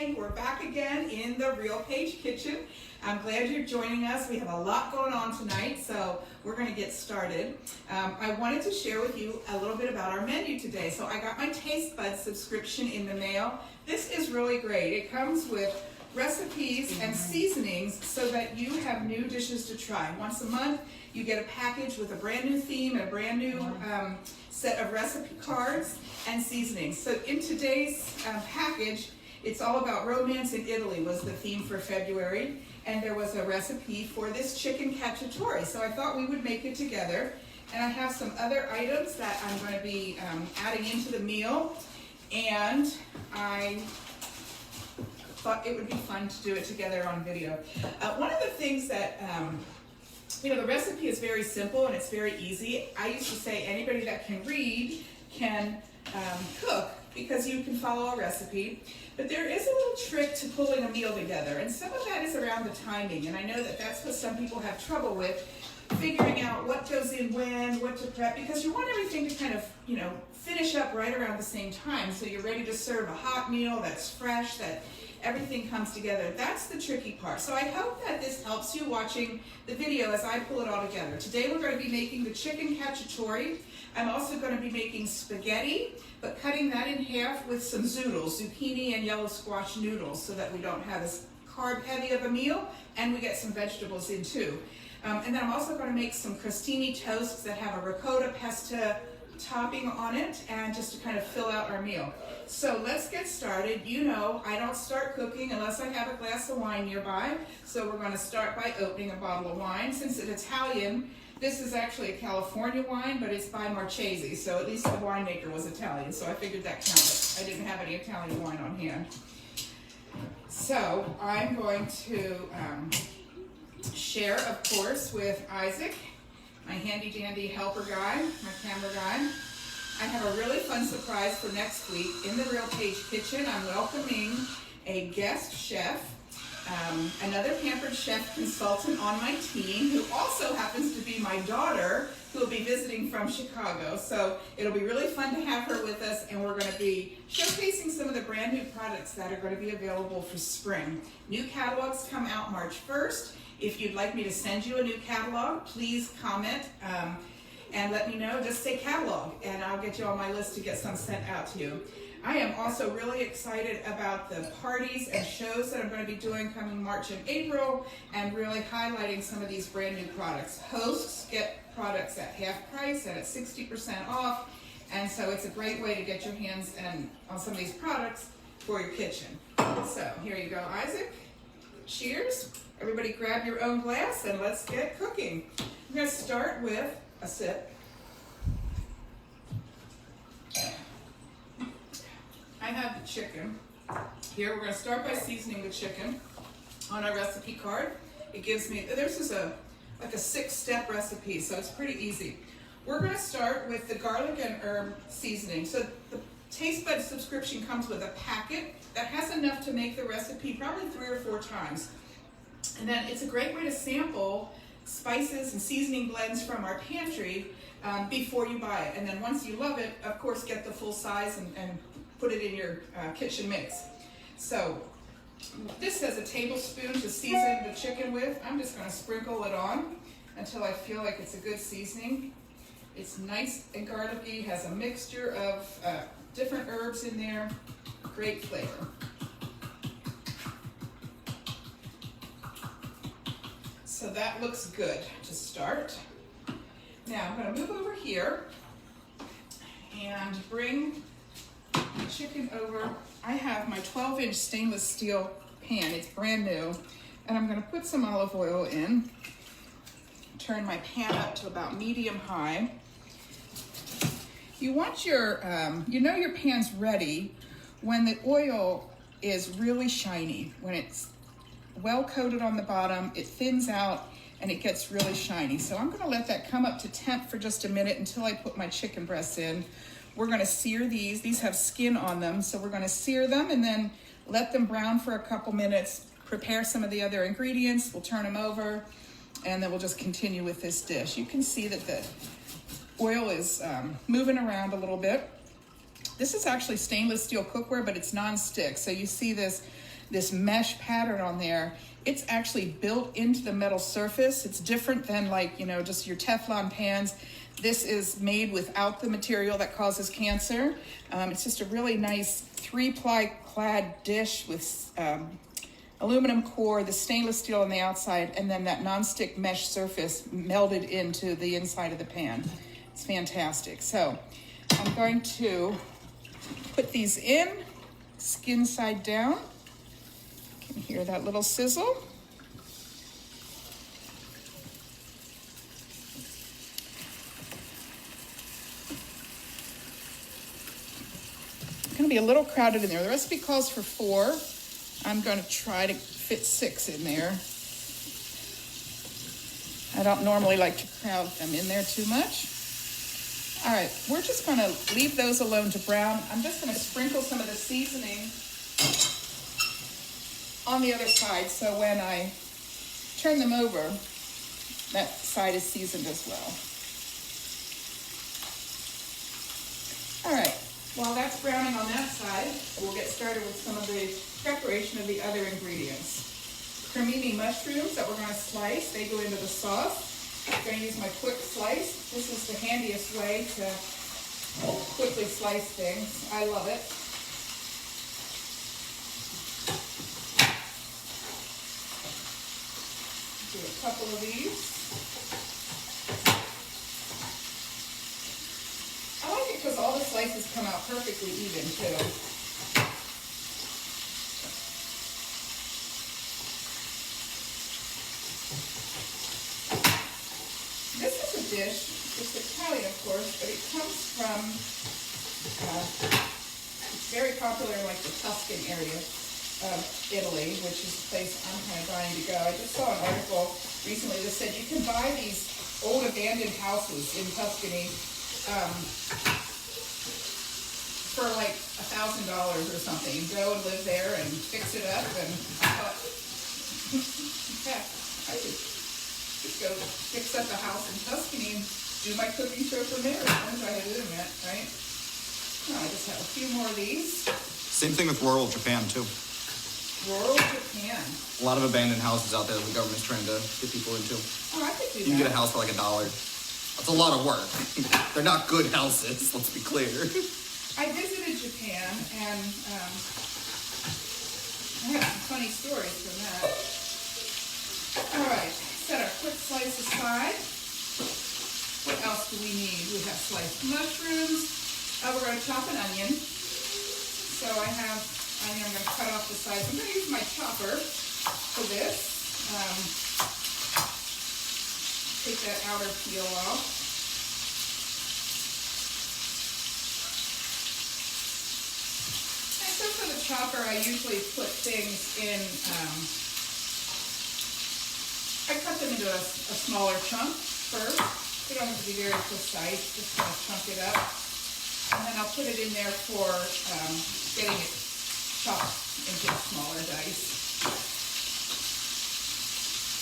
morning. We're back again in the Real Page Kitchen. I'm glad you're joining us. We have a lot going on tonight, so we're going to get started. I wanted to share with you a little bit about our menu today. So I got my Taste Bud subscription in the mail. This is really great. It comes with recipes and seasonings so that you have new dishes to try. Once a month, you get a package with a brand new theme and a brand new set of recipe cards and seasonings. So in today's package, it's all about romance in Italy was the theme for February, and there was a recipe for this chicken cacciatore. So I thought we would make it together, and I have some other items that I'm going to be adding into the meal, and I thought it would be fun to do it together on video. One of the things that the recipe is very simple and it's very easy. I used to say anybody that can read can cook because you can follow a recipe. But there is a little trick to pulling a meal together, and some of that is around the timing. And I know that that's what some people have trouble with, figuring out what goes in when, what to prep, because you want everything to kind of, finish up right around the same time. So you're ready to serve a hot meal that's fresh, that everything comes together. That's the tricky part. So I hope that this helps you watching the video as I pull it all together. Today we're going to be making the chicken cacciatore. I'm also going to be making spaghetti, but cutting that in half with some zoodles, zucchini and yellow squash noodles, so that we don't have as carb heavy of a meal and we get some vegetables in too. And then I'm also going to make some crostini toasts that have a ricotta pesto topping on it, and just to kind of fill out our meal. So let's get started. I don't start cooking unless I have a glass of wine nearby. So we're going to start by opening a bottle of wine. Since it's Italian, this is actually a California wine, but it's by Marchese. So at least the winemaker was Italian, so I figured that counted. I didn't have any Italian wine on hand. So I'm going to share, of course, with Isaac, my handy dandy helper guy, my camera guy. I have a really fun surprise for next week. In the Real Page Kitchen, I'm welcoming a guest chef, another Pampered Chef consultant on my team, who also happens to be my daughter, who will be visiting from Chicago. So it'll be really fun to have her with us, and we're going to be showcasing some of the brand new products that are going to be available for spring. New catalogs come out March 1st. If you'd like me to send you a new catalog, please comment and let me know. Just say catalog, and I'll get you on my list to get some sent out to you. I am also really excited about the parties and shows that I'm going to be doing coming March and April, and really highlighting some of these brand new products. Hosts get products at half price and at 60% off, and so it's a great way to get your hands on some of these products for your kitchen. So here you go, Isaac. Cheers. Everybody grab your own glass and let's get cooking. I'm going to start with a sip. I have the chicken. Here we're going to start by seasoning the chicken on our recipe card. It gives me, this is like a 6-step recipe, so it's pretty easy. We're going to start with the garlic and herb seasoning. So the Taste Bud subscription comes with a packet that has enough to make the recipe probably 3 or 4 times. And then it's a great way to sample spices and seasoning blends from our pantry before you buy it. And then once you love it, of course, get the full size and put it in your kitchen mix. So this has a tablespoon to season the chicken with. I'm just going to sprinkle it on until I feel like it's a good seasoning. It's nice and garlicky, has a mixture of different herbs in there. Great flavor. So that looks good to start. Now I'm going to move over here and bring the chicken over. I have my 12-inch stainless steel pan. It's brand new. And I'm going to put some olive oil in. Turn my pan up to about medium high. You want your, your pan's ready when the oil is really shiny, when it's well coated on the bottom, it thins out, and it gets really shiny. So I'm going to let that come up to temp for just a minute until I put my chicken breasts in. We're going to sear these. These have skin on them, so we're going to sear them and then let them brown for a couple minutes, prepare some of the other ingredients. We'll turn them over, and then we'll just continue with this dish. You can see that the oil is moving around a little bit. This is actually stainless steel cookware, but it's non-stick. So you see this this mesh pattern on there. It's actually built into the metal surface. It's different than like, you know, just your Teflon pans. This is made without the material that causes cancer. It's just a really nice 3-ply clad dish with aluminum core, the stainless steel on the outside, and then that nonstick mesh surface melded into the inside of the pan. It's fantastic. So I'm going to put these in, skin side down. You can hear that little sizzle. It's going to be a little crowded in there. The recipe calls for 4. I'm going to try to fit 6 in there. I don't normally like to crowd them in there too much. All right, we're just going to leave those alone to brown. I'm just going to sprinkle some of the seasoning on the other side, so when I turn them over, that side is seasoned as well. All right, while that's browning on that side, we'll get started with some of the preparation of the other ingredients. Cremini mushrooms that we're going to slice, they go into the sauce. I'm going to use my quick slice. This is the handiest way to quickly slice things. I love it. Do a couple of these. I like it because all the slices come out perfectly even too. This is a dish, it's Italian of course, but it comes from, it's very popular in like the Tuscan area of Italy, which is the place I'm kind of dying to go. I just saw an article recently that said you can buy these old abandoned houses in Tuscany for like $1,000 or something. You go and live there and fix it up, and I thought, heck, I could just go fix up a house in Tuscany and do my cooking show from there as long as I had internet, right? Oh, I just have a few more of these. Same thing with rural Japan, too. Rural Japan. A lot of abandoned houses out there that the government's trying to get people into. Oh, I could do that. You can get a house for like $1. That's a lot of work. They're not good houses, let's be clear. I visited Japan, and I have some funny stories from that. All right, set our quick slice aside. What else do we need? We have sliced mushrooms. We're going to chop an onion. So I have onion. I'm going to cut off the sides. I'm going to use my chopper for this. Take that outer peel off. So for the chopper, I usually put things in, I cut them into a smaller chunk first. You don't have to be very precise, just kind of chunk it up. And then I'll put it in there for getting it chopped into smaller dice.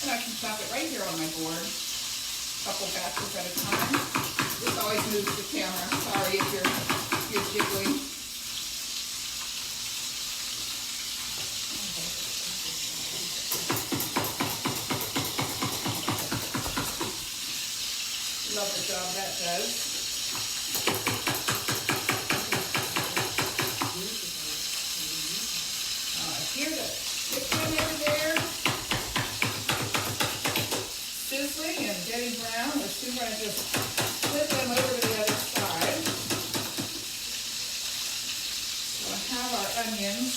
And I can chop it right here on my board, a couple batches at a time. This always moves the camera. Sorry if you're jiggling. Love the job that does. Hear the chicken over there sizzling and getting brown. We're soon going to just flip them over to the other side. We'll have our onions.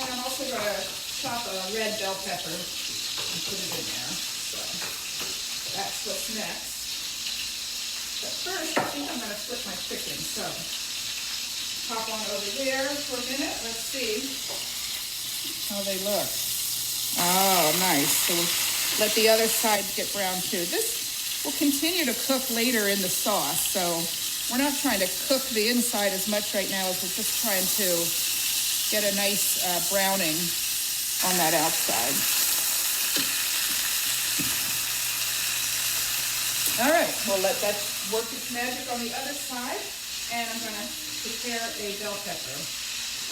And I'm also going to chop a red bell pepper and put it in there. So that's what's next. But first, I think I'm going to flip my chicken. So pop on over there for a minute. Let's see how they look. Oh, nice. So we'll let the other side get brown too. This will continue to cook later in the sauce. So we're not trying to cook the inside as much right now as we're just trying to get a nice browning on that outside. All right, we'll let that work its magic on the other side, and I'm going to prepare a bell pepper.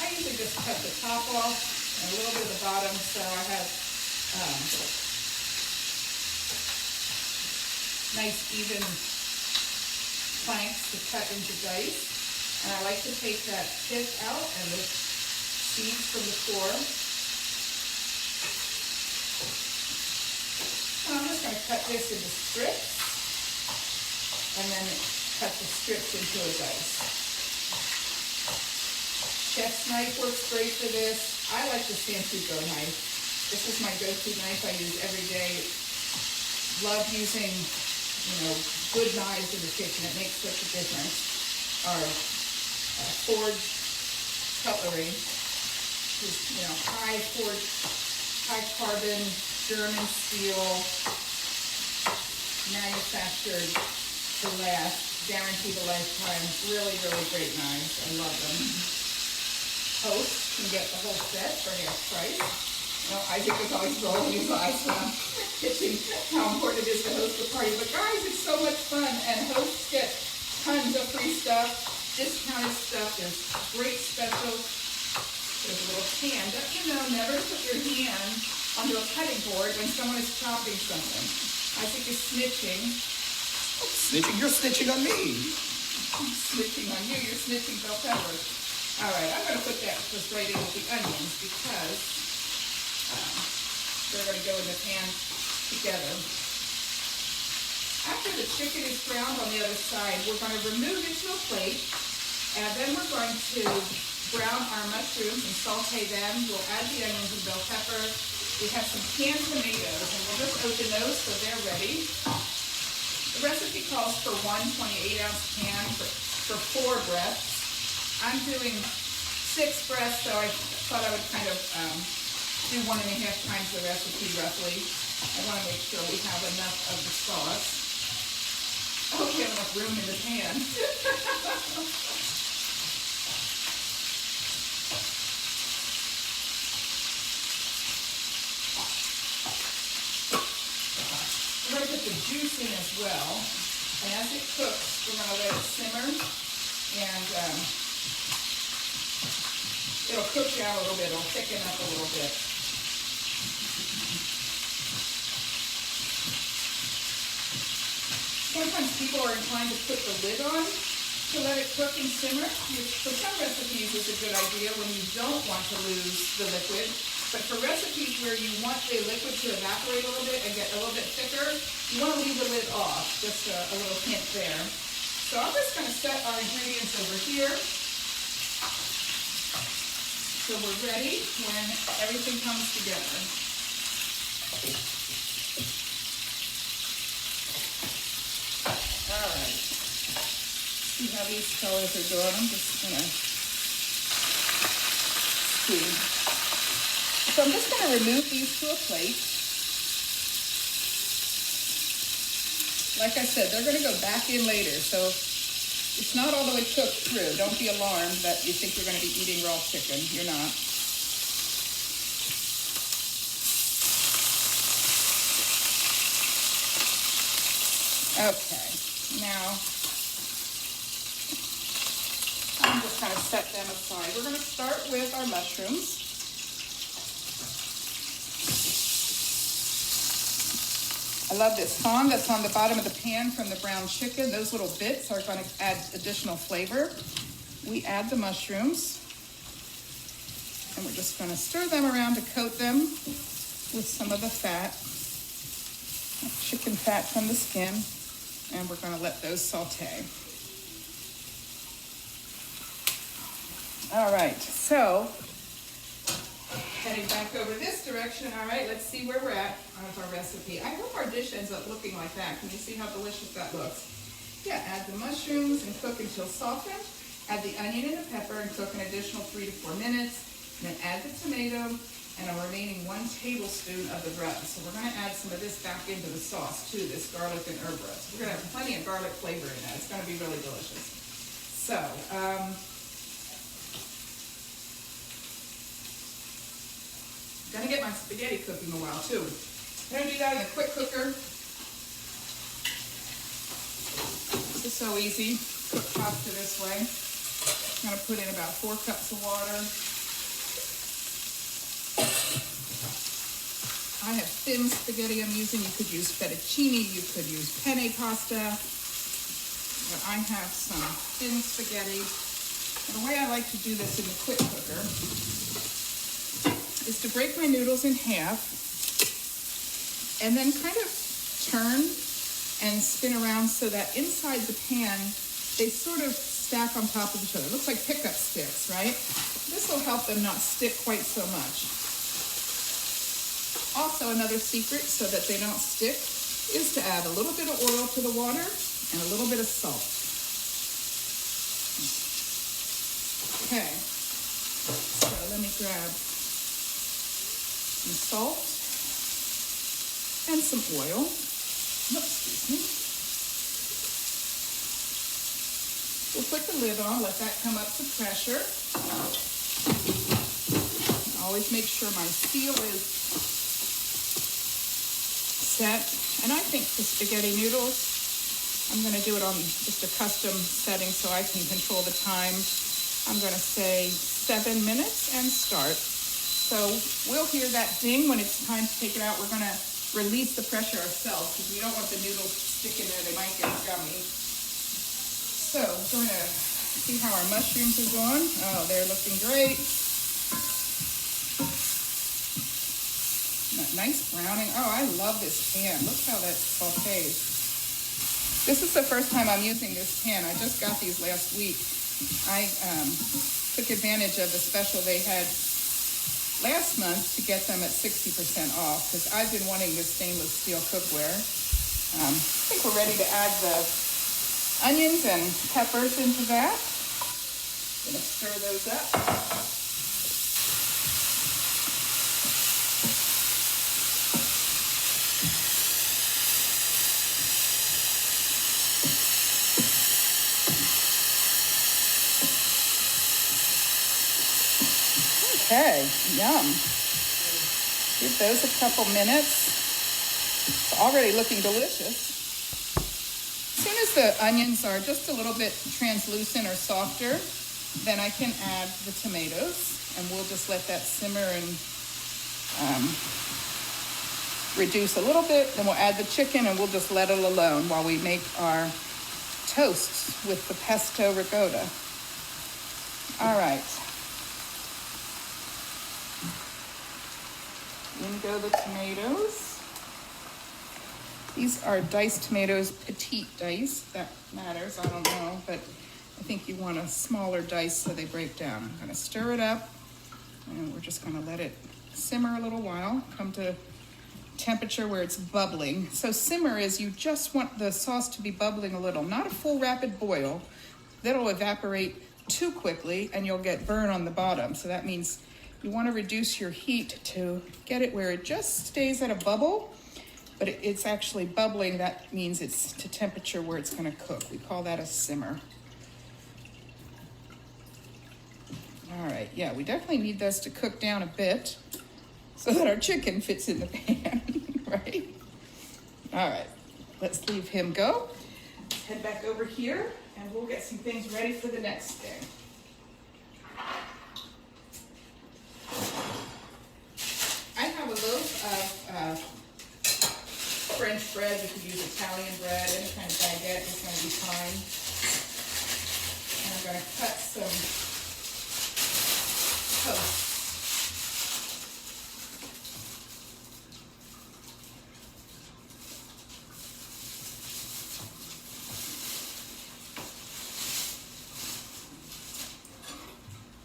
I usually just cut the top off and a little bit of the bottom, so I have nice even planks to cut into dice. And I like to take that pith out and the seeds from the core. And I'm just going to cut this into strips and then cut the strips into a dice. Chef's knife works great for this. I like the Santuco knife. This is my go-to knife I use every day. Love using, good knives in the kitchen. It makes such a difference. Our forged cutlery is, high carbon German steel, manufactured to last, guaranteed a lifetime. Really, really great knives. I love them. Hosts can get the whole set for half price. Isaac is always rolling his eyes when I'm pitching how important it is to host a party. But guys, it's so much fun, and hosts get tons of free stuff, discounted stuff. There's great specials. There's a little pan. Don't you know, never to put your hand onto a cutting board when someone is chopping something. Isaac is snitching. Snitching? You're snitching on me. I'm snitching on you. You're snitching bell peppers. All right, I'm going to put that just right in with the onions because they're going to go in the pan together. After the chicken is browned on the other side, we're going to remove it to a plate, and then we're going to brown our mushrooms and saute them. We'll add the onions and bell pepper. We have some canned tomatoes, and we'll just open those so they're ready. The recipe calls for one 28-ounce can for 4 breaths. I'm doing 6 breaths, so I thought I would kind of do 1.5 times the recipe roughly. I want to make sure we have enough of the sauce. I hope we have enough room in the pan. We're going to put the juice in as well. And as it cooks, we're going to let it simmer. And it'll cook down a little bit. It'll thicken up a little bit. Sometimes people are inclined to put the lid on to let it cook and simmer. For some recipes, it's a good idea when you don't want to lose the liquid. But for recipes where you want the liquid to evaporate a little bit and get a little bit thicker, you want to leave the lid off. Just a little hint there. So I'm just going to set our ingredients over here. So we're ready when everything comes together. All right. See how these colors are doing? I'm just going to see. So I'm just going to remove these to a plate. Like I said, they're going to go back in later, so it's not all the way cooked through. Don't be alarmed that you think you're going to be eating raw chicken. You're not. Okay, now I'm just going to set them aside. We're going to start with our mushrooms. I love this fond that's on the bottom of the pan from the brown chicken. Those little bits are going to add additional flavor. We add the mushrooms, and we're just going to stir them around to coat them with some of the fat, chicken fat from the skin, and we're going to let those saute. All right, so heading back over this direction. All right, let's see where we're at with our recipe. I hope our dish ends up looking like that. Can you see how delicious that looks? Yeah, add the mushrooms and cook until softened. Add the onion and the pepper and cook an additional 3 to 4 minutes. And then add the tomato and a remaining 1 tablespoon of the rub. So we're going to add some of this back into the sauce too, this garlic and herb rub. So we're going to have plenty of garlic flavor in that. It's going to be really delicious. So, gonna get my spaghetti cooking a while too. I'm gonna do that in a quick cooker. so easy to cook pasta this way. I'm gonna put in about 4 cups of water. I have thin spaghetti I'm using. You could use fettuccine, you could use penne pasta, but I have some thin spaghetti. And the way I like to do this in the quick cooker is to break my noodles in half and then kind of turn and spin around so that inside the pan, they sort of stack on top of each other. It looks like pickup sticks, right? This will help them not stick quite so much. Also, another secret so that they don't stick is to add a little bit of oil to the water and a little bit of salt. Okay, so let me grab some salt and some oil. Oops, excuse me. We'll put the lid on, let that come up to pressure. Always make sure my seal is set. And I think the spaghetti noodles, I'm going to do it on just a custom setting so I can control the time. I'm going to say 7 minutes and start. So we'll hear that ding when it's time to take it out. We're going to release the pressure ourselves because we don't want the noodles sticking there. They might get gummy. So we're going to see how our mushrooms are going. Oh, they're looking great. Nice browning. Oh, I love this pan. Look how that sautés. This is the first time I'm using this pan. I just got these last week. I took advantage of the special they had last month to get them at 60% off because I've been wanting this stainless steel cookware. I think we're ready to add the onions and peppers into that. I'm gonna stir those up. Okay, yum. Give those a couple minutes. It's already looking delicious. As soon as the onions are just a little bit translucent or softer, then I can add the tomatoes, and we'll just let that simmer and reduce a little bit. Then we'll add the chicken, and we'll just let it alone while we make our toasts with the pesto ricotta. All right. In go the tomatoes. These are diced tomatoes, petite dice. That matters, I don't know, but I think you want a smaller dice so they break down. I'm gonna stir it up, and we're just gonna let it simmer a little while, come to temperature where it's bubbling. So simmer is you just want the sauce to be bubbling a little, not a full rapid boil. That'll evaporate too quickly and you'll get burn on the bottom. So that means you want to reduce your heat to get it where it just stays at a bubble, but it's actually bubbling. That means it's to temperature where it's going to cook. We call that a simmer. All right, yeah, we definitely need those to cook down a bit so that our chicken fits in the pan, right? All right, let's leave him go. Let's head back over here and we'll get some things ready for the next thing. I have a loaf of French bread. You could use Italian bread, any kind of baguette is going to be fine. And I'm going to cut some toast.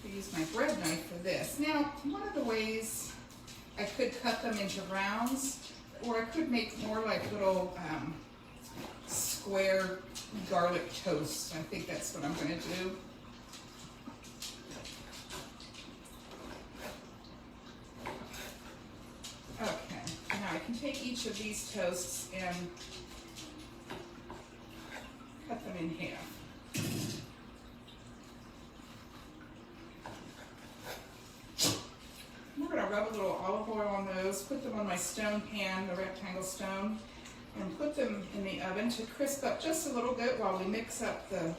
I use my bread knife for this. Now, one of the ways I could cut them into rounds, or I could make more like little square garlic toast. I think that's what I'm going to do. Okay, now I can take each of these toasts and cut them in half. We're going to rub a little olive oil on those, put them on my stone pan, the rectangle stone, and put them in the oven to crisp up just a little bit while we mix up the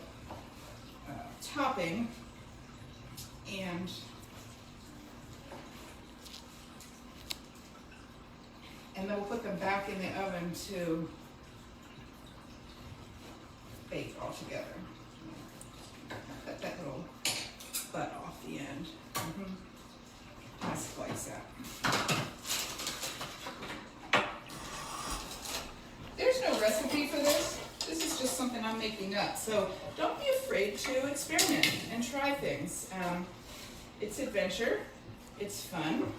topping. And then we'll put them back in the oven to bake all together. Cut that little butt off the end. Just like that. There's no recipe for this. This is just something I'm making up. So don't be afraid to experiment and try things. It's adventure. It's fun.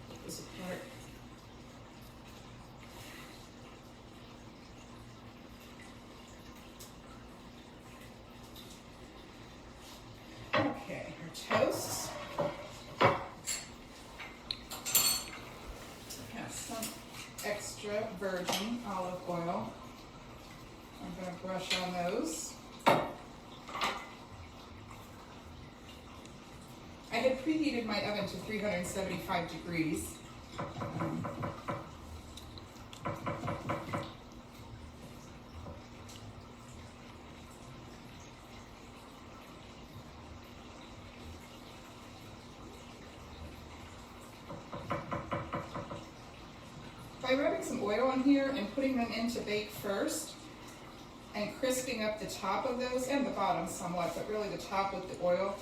Put this apart. Okay, our toasts. Have some extra virgin olive oil. I'm going to brush on those. I had preheated my oven to 375 degrees. By rubbing some oil on here and putting them in to bake first and crisping up the top of those and the bottom somewhat, but really the top with the oil,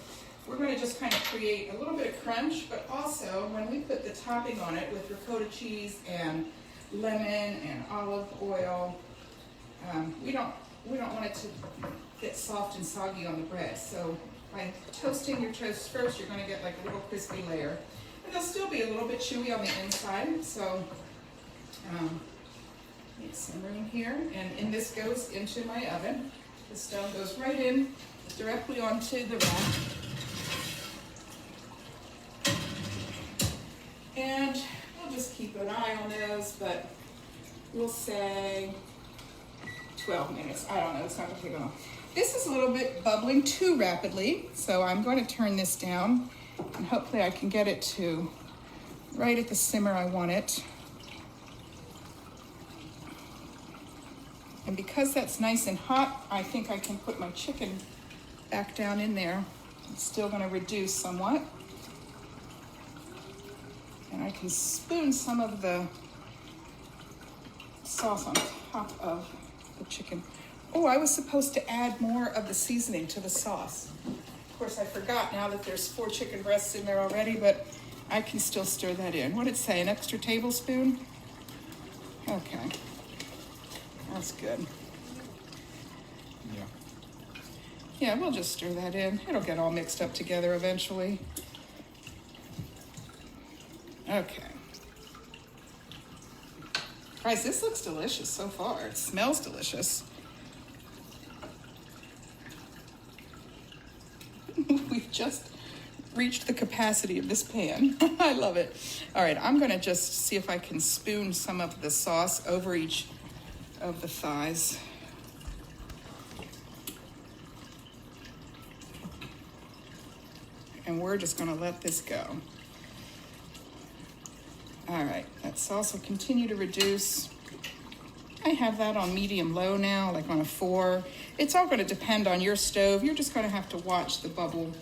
we're going to just kind of create a little bit of crunch, but also when we put the topping on it with ricotta cheese and lemon and olive oil, we don't want it to get soft and soggy on the bread. So by toasting your toast first, you're going to get like a little crispy layer. And they'll still be a little bit chewy on the inside, so need some room here. And this goes into my oven. The stone goes right in directly onto the rack. And we'll just keep an eye on those, but we'll say 12 minutes. I don't know, it's not gonna take long. This is a little bit bubbling too rapidly, so I'm going to turn this down and hopefully I can get it to right at the simmer I want it. And because that's nice and hot, I think I can put my chicken back down in there. It's still gonna reduce somewhat. And I can spoon some of the sauce on top of the chicken. Oh, I was supposed to add more of the seasoning to the sauce. Of course, I forgot now that there's 4 chicken breasts in there already, but I can still stir that in. What did it say, an extra tablespoon? Okay, that's good. Yeah. Yeah, we'll just stir that in. It'll get all mixed up together eventually. Okay. Guys, this looks delicious so far. It smells delicious. We've just reached the capacity of this pan. I love it. All right, I'm gonna just see if I can spoon some of the sauce over each of the thighs. And we're just gonna let this go. All right, that sauce will continue to reduce. I have that on medium-low now, like on a 4. It's all gonna depend on your stove. You're just gonna have to watch the bubble,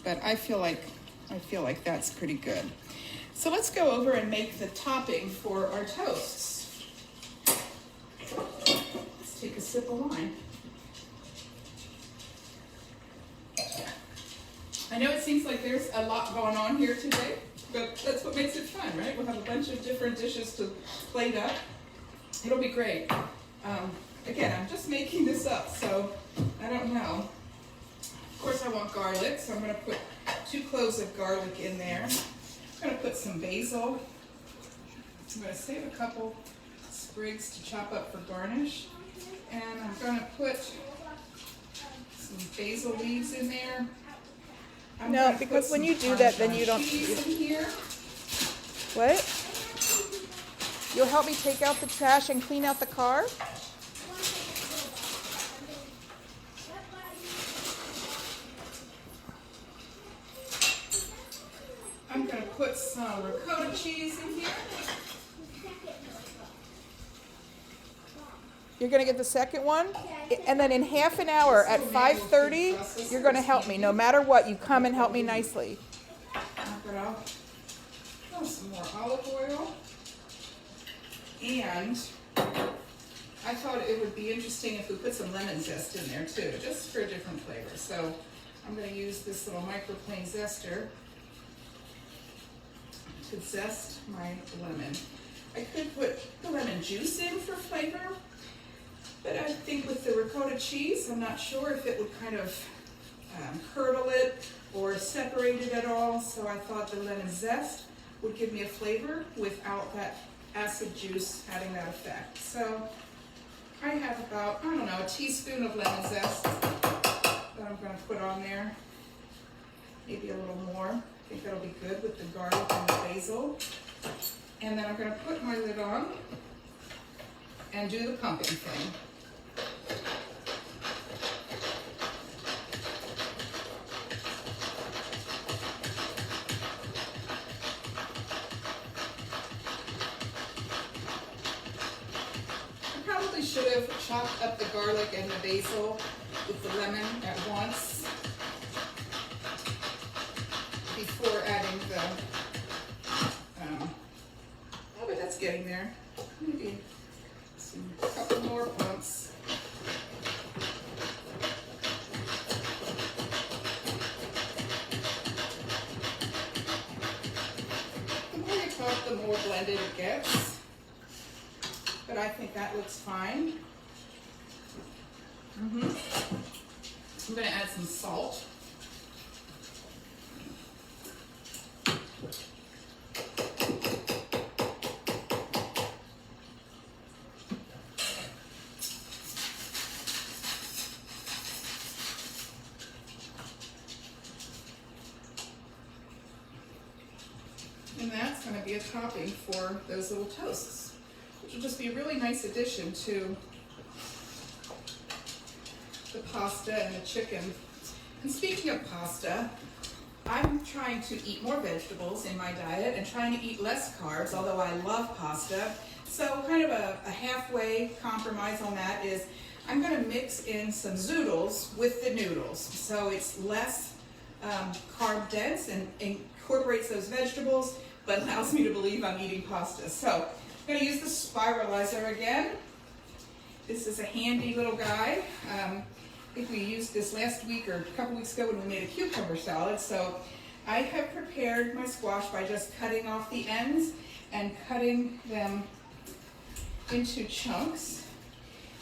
but I feel like that's pretty good. So let's go over and make the topping for our toasts. Let's take a sip of wine. I know it seems like there's a lot going on here today, but that's what makes it fun, right? We'll have a bunch of different dishes to plate up. It'll be great. Again, I'm just making this up, so I don't know. Of course I want garlic, so I'm gonna put 2 cloves of garlic in there. I'm gonna put some basil. I'm gonna save a couple sprigs to chop up for garnish. And I'm gonna put some basil leaves in there. No, because when you do that, then you don't. What? You'll help me take out the trash and clean out the car? I'm going to put some ricotta cheese in here. You're gonna get the second one, and then in half an hour at 5:30, you're gonna help me. No matter what, you come and help me nicely. I'm gonna throw some more olive oil. And I thought it would be interesting if we put some lemon zest in there too, just for a different flavor. So I'm gonna use this little microplane zester to zest my lemon. I could put the lemon juice in for flavor, but I think with the ricotta cheese, I'm not sure if it would kind of curdle it or separate it at all. So I thought the lemon zest would give me a flavor without that acid juice having that effect. So I have about, I don't know, a teaspoon of lemon zest that I'm going to put on there. Maybe a little more. I think that'll be good with the garlic and the basil. And then I'm going to put my lid on and do the pumping thing. I probably should have chopped up the garlic and the basil with the lemon at once before adding the, oh, but that's getting there. Maybe a couple more pumps. The more you talk, the more blended it gets. But I think that looks fine. I'm going to add some salt. And that's going to be a topping for those little toasts, which will just be a really nice addition to the pasta and the chicken. And speaking of pasta, I'm trying to eat more vegetables in my diet and trying to eat less carbs, although I love pasta. So kind of a halfway compromise on that is I'm going to mix in some zoodles with the noodles. So it's less carb dense and incorporates those vegetables, but allows me to believe I'm eating pasta. So I'm going to use the spiralizer again. This is a handy little guy. I think we used this last week or a couple weeks ago when we made a cucumber salad. So I have prepared my squash by just cutting off the ends and cutting them into chunks.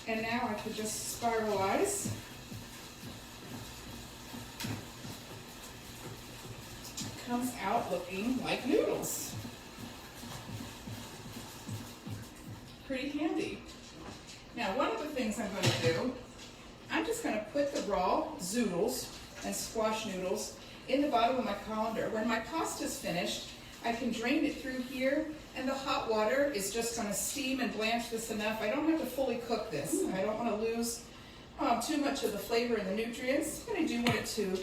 And now I could just spiralize. It comes out looking like noodles. Pretty handy. Now, one of the things I'm going to do, I'm just going to put the raw zoodles and squash noodles in the bottom of my colander. When my pasta's finished, I can drain it through here, and the hot water is just going to steam and blanch this enough. I don't have to fully cook this. I don't want to lose too much of the flavor and the nutrients, but I do want it to,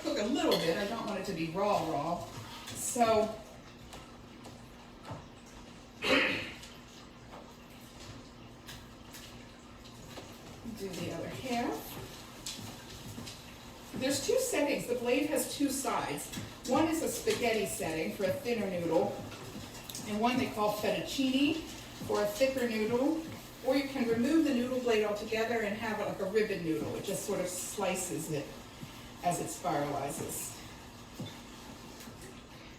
cook a little bit. I don't want it to be raw. So do the other half. There's two settings. The blade has two sides. One is a spaghetti setting for a thinner noodle, and one they call fettuccine for a thicker noodle. Or you can remove the noodle blade altogether and have it like a ribbon noodle. It just sort of slices it as it spiralizes.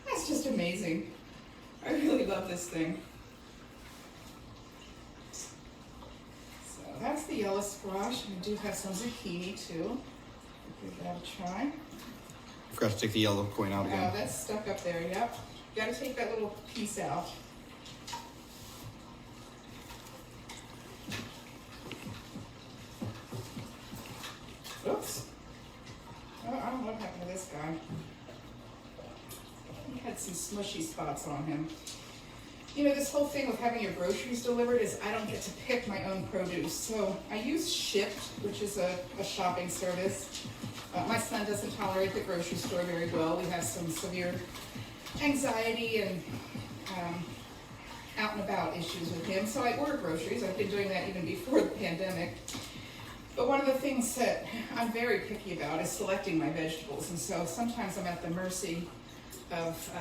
That's just amazing. I really love this thing. That's the yellow squash, and I do have some zucchini too. Give that a try. Forgot to take the yellow coin out again. Oh, that's stuck up there, yep. You gotta take that little piece out. Oops. Oh, I don't know what happened to this guy. He had some smushy spots on him. This whole thing with having your groceries delivered is I don't get to pick my own produce. So I use Shipt, which is a shopping service. My son doesn't tolerate the grocery store very well. We have some severe anxiety and out and about issues with him, so I order groceries. I've been doing that even before the pandemic. But one of the things that I'm very picky about is selecting my vegetables, and so sometimes I'm at the mercy of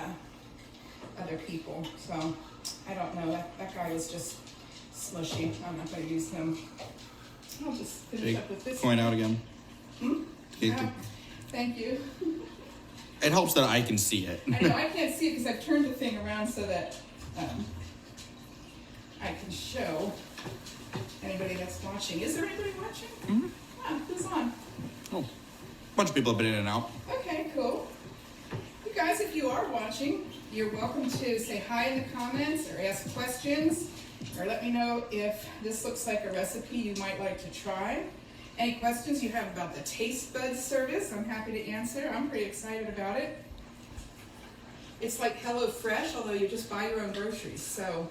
other people. So I don't know, that guy was just smushy. I'm not going to use him. I'll just finish up with this. Point out again. Thank you. It helps that I can see it. I know I can't see it because I've turned the thing around so that I can show anybody that's watching. Is there anybody watching? Mm-hmm. Who's on? Oh, a bunch of people have been in and out. Okay, cool. You guys, if you are watching, you're welcome to say hi in the comments or ask questions or let me know if this looks like a recipe you might like to try. Any questions you have about the Taste Buds service, I'm happy to answer. I'm pretty excited about it. It's like Hello Fresh, although you just buy your own groceries. So,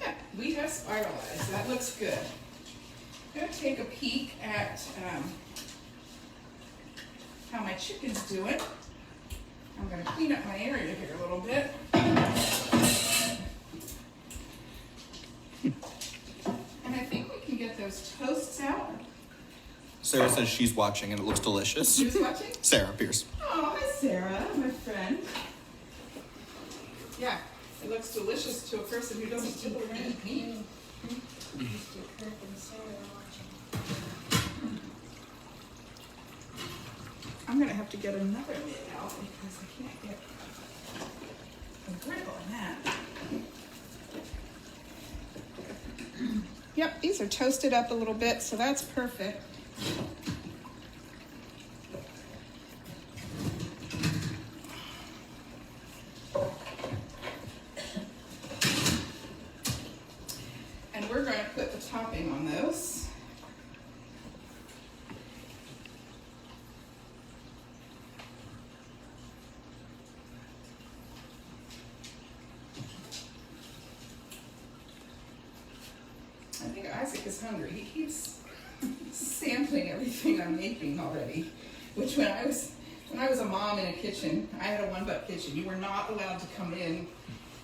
yeah, we have spiralized. That looks good. I'm going to take a peek at how my chicken's doing. I'm going to clean up my area here a little bit. And I think we can get those toasts out. Sarah says she's watching and it looks delicious. Who's watching? Sarah Pierce. Oh, hi Sarah, my friend. Yeah, it looks delicious to a person who doesn't typically eat meat. I'm gonna have to get another lid out because I can't get a grip on that. Yep, these are toasted up a little bit, so that's perfect. And we're going to put the topping on those. I think Isaac is hungry. He keeps sampling everything I'm making already. Which when I was a mom in a kitchen, I had a one-butt kitchen. You were not allowed to come in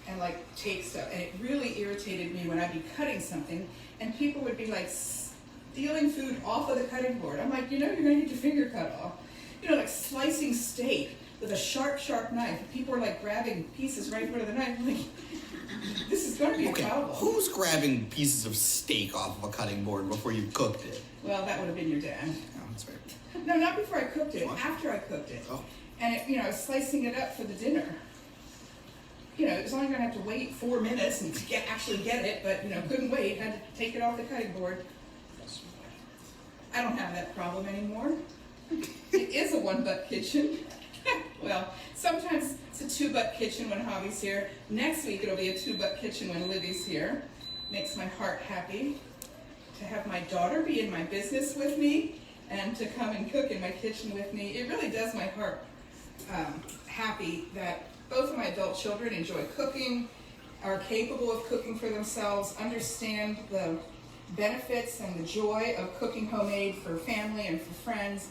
and like take stuff, and it really irritated me when I'd be cutting something and people would be like stealing food off of the cutting board. I'm like, you know, you're gonna get your finger cut off. You know, like slicing steak with a sharp, sharp knife. People are like grabbing pieces right in front of the knife. I'm like, this is gonna be a problem. Who's grabbing pieces of steak off of a cutting board before you cooked it? Well, that would have been your dad. Oh, that's right. No, not before I cooked it, What? after I cooked it. Oh. And it, you know, I was slicing it up for the dinner. You know, it was only gonna have to wait 4 minutes and to actually get it, but you know, couldn't wait, had to take it off the cutting board. I don't have that problem anymore. It is a one-butt kitchen. Well, sometimes it's a two-butt kitchen when Hobby's here. Next week it'll be a two-butt kitchen when Livy's here. Makes my heart happy to have my daughter be in my business with me and to come and cook in my kitchen with me. It really does my heart happy that both of my adult children enjoy cooking, are capable of cooking for themselves, understand the benefits and the joy of cooking homemade for family and for friends.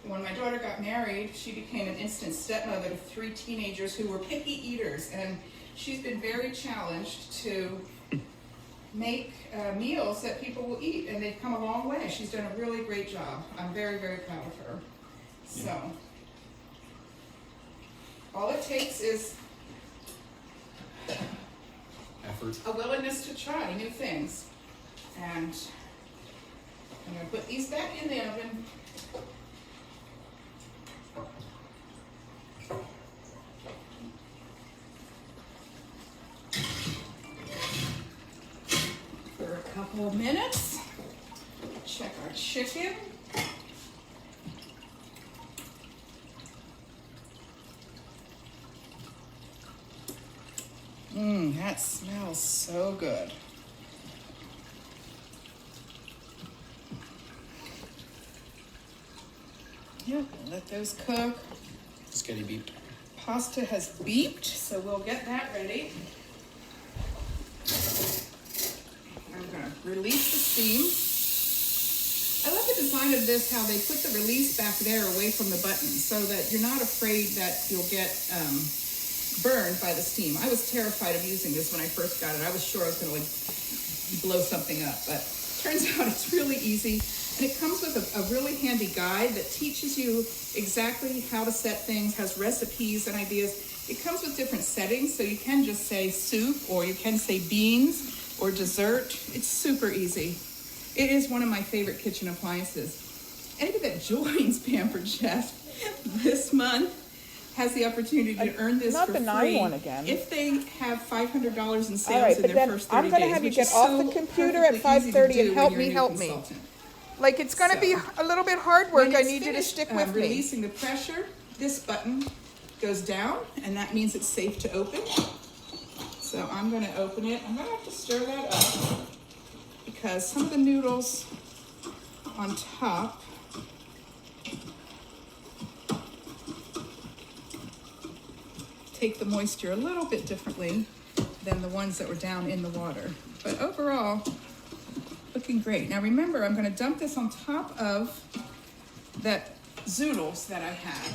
When my daughter got married, she became an instant stepmother to 3 teenagers who were picky eaters, and she's been very challenged to make meals that people will eat, and they've come a long way. She's done a really great job. I'm very, very proud of her. So, all it takes is Effort. a willingness to try new things. And I'm going to put these back in the oven. For a couple of minutes. Check our chicken. That smells so good. Yep, let those cook. It's getting beeped. Pasta has beeped, so we'll get that ready. I'm gonna release the steam. I love the design inside of this how they put the release back there away from the button so that you're not afraid that you'll get burned by the steam. I was terrified of using this when I first got it. I was sure I was going to like blow something up, but turns out it's really easy. And it comes with a really handy guide that teaches you exactly how to set things, has recipes and ideas. It comes with different settings, so you can just say soup, or you can say beans, or dessert. It's super easy. It is one of my favorite kitchen appliances. Anybody that joins Pampered Chef this month has the opportunity to earn this not for the free 9 one again. if they have $500 in All sales right, in but their then first 30 I'm going to days, have you which get is off so the computer at perfectly easy to 5:30 do and when help you're a me, new help me. consultant. Like, it's going to be So, a little bit hard work. When I it's need you to finished, stick with me. releasing the pressure, this button goes down, and that means it's safe to open. So I'm going to open it. I'm going to have to stir that up because some of the noodles on top take the moisture a little bit differently than the ones that were down in the water. But overall, looking great. Now remember, I'm going to dump this on top of that zoodles that I had.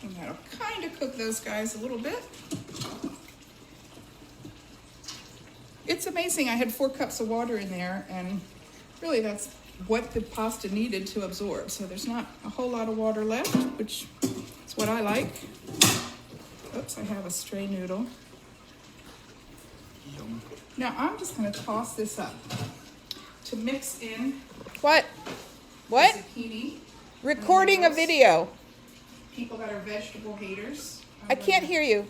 And that'll kind of cook those guys a little bit. It's amazing. I had 4 cups of water in there, and really that's what the pasta needed to absorb. So there's not a whole lot of water left, which is what I like. Oops, I have a stray noodle. Yum. Now I'm just going to toss this up to mix in What? the What? zucchini. Recording a video. People that are vegetable haters. I can't hear you.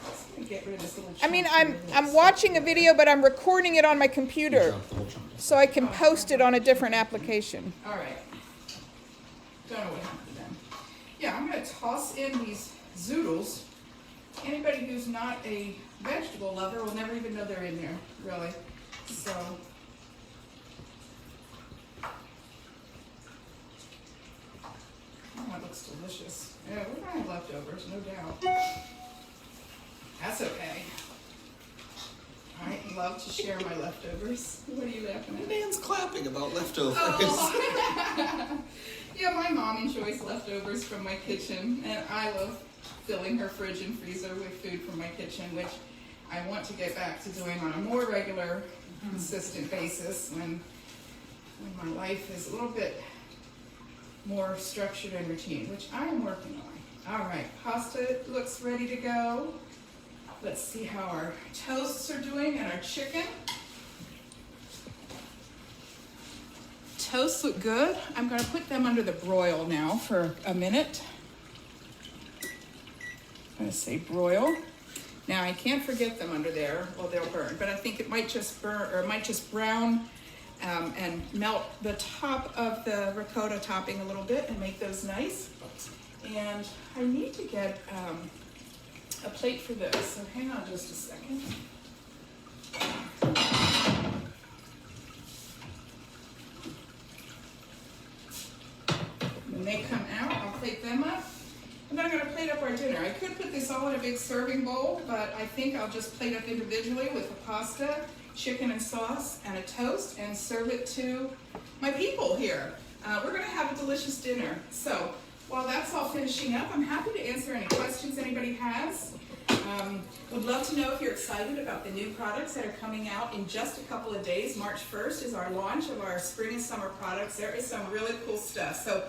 Just gonna get rid of this little I mean, chunk I'm here that's I'm watching a video, but I'm recording it on my You computer dropped the whole chunk. so I can post it on a different application. All right. Don't know what happened then. Yeah, I'm going to toss in these zoodles. Anybody who's not a vegetable lover will never even know they're in there, really. So, oh, that looks delicious. Yeah, we're going to have leftovers, no doubt. That's okay. I love to share my leftovers. What are you laughing at? Nan's clapping about leftovers. Oh. Yeah, my mom enjoys leftovers from my kitchen, and I love filling her fridge and freezer with food from my kitchen, which I want to get back to doing on a more regular, consistent basis when my life is a little bit more structured and routine, which I am working on. All right, pasta looks ready to go. Let's see how our toasts are doing and our chicken. Toasts look good. I'm going to put them under the broil now for a minute. I'm going to say broil. Now I can't forget them under there, or they'll burn. But I think it might just burn, or it might just brown and melt the top of the ricotta topping a little bit and make those nice. And I need to get a plate for this. So hang on just a second. When they come out, I'll plate them up. And then I'm going to plate up our dinner. I could put this all in a big serving bowl, but I think I'll just plate up individually with the pasta, chicken and sauce, and a toast, and serve it to my people here. We're going to have a delicious dinner. So while that's all finishing up, I'm happy to answer any questions anybody has. Would love to know if you're excited about the new products that are coming out in just a couple of days. March 1st is our launch of our spring and summer products. There is some really cool stuff. So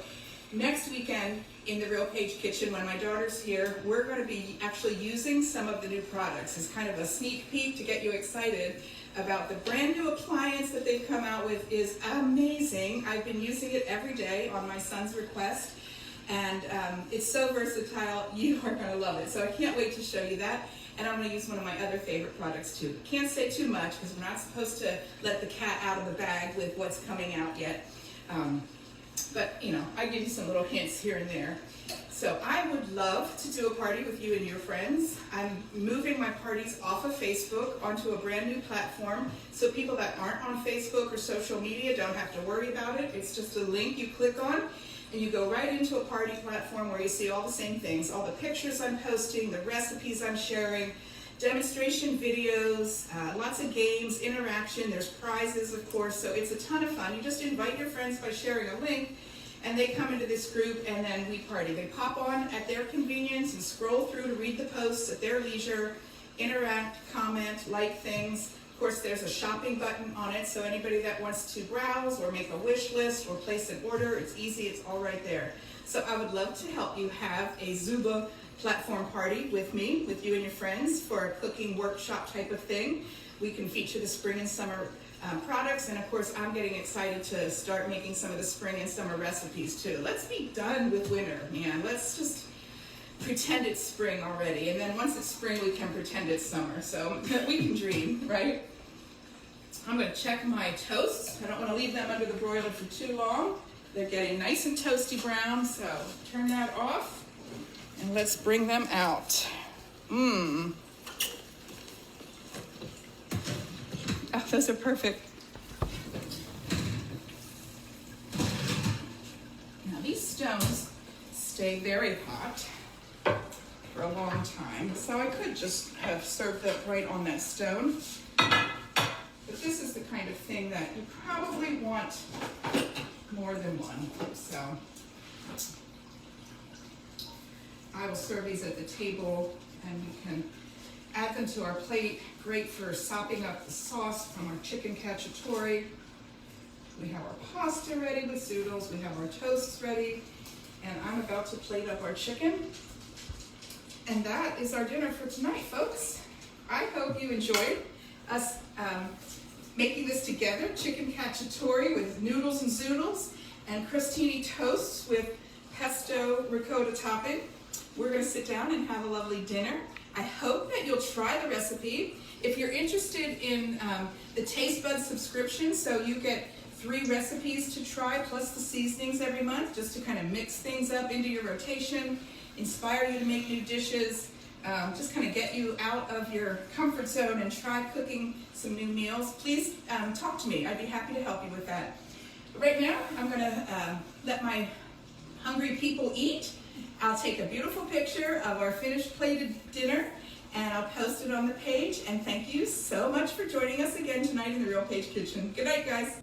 next weekend in the Real Page Kitchen, when my daughter's here, we're going to be actually using some of the new products as kind of a sneak peek to get you excited about the brand new appliance that they've come out with. Is amazing. I've been using it every day on my son's request, and it's so versatile. You are going to love it. So I can't wait to show you that. And I'm going to use one of my other favorite products too. Can't say too much because we're not supposed to let the cat out of the bag with what's coming out yet. But, you know, I give you some little hints here and there. So I would love to do a party with you and your friends. I'm moving my parties off of Facebook onto a brand new platform, so people that aren't on Facebook or social media don't have to worry about it. It's just a link you click on, and you go right into a party platform where you see all the same things, all the pictures I'm posting, the recipes I'm sharing, demonstration videos, lots of games, interaction, there's prizes of course, so it's a ton of fun. You just invite your friends by sharing a link, and they come into this group and then we party. They pop on at their convenience and scroll through to read the posts at their leisure, interact, comment, like things. Of course, there's a shopping button on it, so anybody that wants to browse or make a wish list or place an order, it's easy, it's all right there. So I would love to help you have a Zuba platform party with me, with you and your friends, for a cooking workshop type of thing. We can feature the spring and summer products, and of course I'm getting excited to start making some of the spring and summer recipes too. Let's be done with winter, man. Let's just pretend it's spring already, and then once it's spring we can pretend it's summer, so we can dream, right? I'm going to check my toasts. I don't want to leave them under the broiler for too long. They're getting nice and toasty brown, so turn that off and let's bring them out. Oh, those are perfect. Now these stones stay very hot for a long time, so I could just have served that right on that stone. But this is the kind of thing that you probably want more than one, so I will serve these at the table and we can add them to our plate. Great for sopping up the sauce from our chicken cacciatore. We have our pasta ready with zoodles, we have our toasts ready, and I'm about to plate up our chicken. And that is our dinner for tonight, folks. I hope you enjoyed us making this together, chicken cacciatore with noodles and zoodles, and crostini toasts with pesto ricotta topping. We're going to sit down and have a lovely dinner. I hope that you'll try the recipe. If you're interested in the Taste Bud subscription, so you get 3 recipes to try plus the seasonings every month, just to kind of mix things up into your rotation, inspire you to make new dishes, just kind of get you out of your comfort zone and try cooking some new meals. Please talk to me. I'd be happy to help you with that. But right now, I'm going to let my hungry people eat. I'll take a beautiful picture of our finished plated dinner and I'll post it on the page. And thank you so much for joining us again tonight in the Real Page Kitchen. Good night, guys.